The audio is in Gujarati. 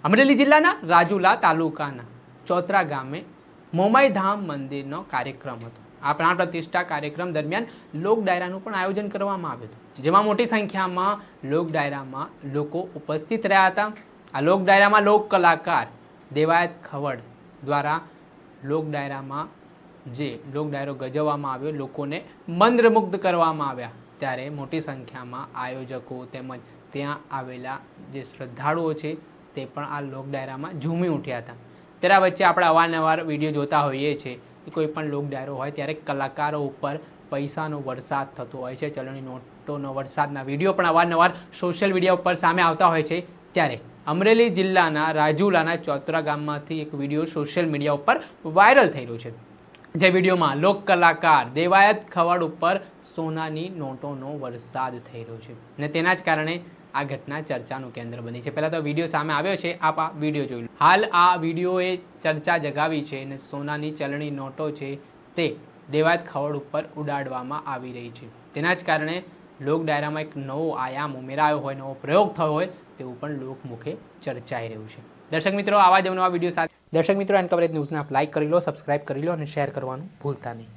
અમરેલી જિલ્લાના રાજુલા તાલુકાના ચોતરા ગામે મોમાઈધામ મંદિરનો કાર્યક્રમ હતો। આ પ્રાણ પ્રતિષ્ઠા કાર્યક્રમ દરમિયાન લોક ડાયરાનું પણ આયોજન કરવામાં આવ્યું હતું, જેમાં મોટી સંખ્યામાં લોક ડાયરામાં લોકો ઉપસ્થિત રહ્યા હતા। આ લોક ડાયરામાં લોક કલાકાર દેવાયત ખવડ દ્વારા લોક ડાયરામાં જે લોક ડાયરો ગજવવામાં આવ્યો, લોકોને મંત્રમુગ્ધ કરવામાં આવ્યા, ત્યારે મોટી સંખ્યામાં આયોજકો તેમજ ત્યાં આવેલા જે શ્રદ્ધાળુઓ છે તે પણ આ લોક ડાયરામાં ઝૂમી ઉઠ્યા હતા। તેના વચ્ચે આપણે અવારનવાર વિડીયો જોતા હોઈએ છીએ કે કોઈ પણ લોક ડાયરો હોય ત્યારે કલાકારો ઉપર પૈસાનો વરસાદ થતો હોય છે, ચલણી નોટોનો વરસાદના વિડીયો પણ અવારનવાર સોશિયલ મીડિયા ઉપર સામે આવતા હોય છે। ત્યારે અમરેલી જિલ્લાના રાજુલાના ચોતરા ગામમાંથી એક વિડીયો સોશિયલ મીડિયા ઉપર વાયરલ થઈ રહ્યો છે, જે વિડીયોમાં લોક કલાકાર દેવાયત ખવડ ઉપર સોનાની નોટોનો વરસાદ થઈ રહ્યો છે અને તેના જ કારણે આ ઘટના ચર્ચાનું કેન્દ્ર બની છે। પહેલાં તો વિડીયો સામે આવ્યો છે, આપ આ વિડીયો જોઈ લો। હાલ આ વિડીયોએ ચર્ચા જગાવી છે અને સોનાની ચલણી નોટો છે તે દેવાયત ખવડ ઉપર ઉડાડવામાં આવી રહી છે, તેના જ કારણે લોક ડાયરામાં એક નવો આયામ ઉમેરાયો હોય, નવો પ્રયોગ થયો હોય તેવું પણ લોકમુખે ચર્ચાઈ રહ્યું છે। દર્શક મિત્રો, આવા જ નવા વિડીયો સાથે દર્શક મિત્રો એન્ડ કવરેજ ન્યૂઝને આપ લાઇક કરી લો, સબસ્ક્રાઇબ કરી લો અને શેર કરવાનું ભૂલતા નહીં।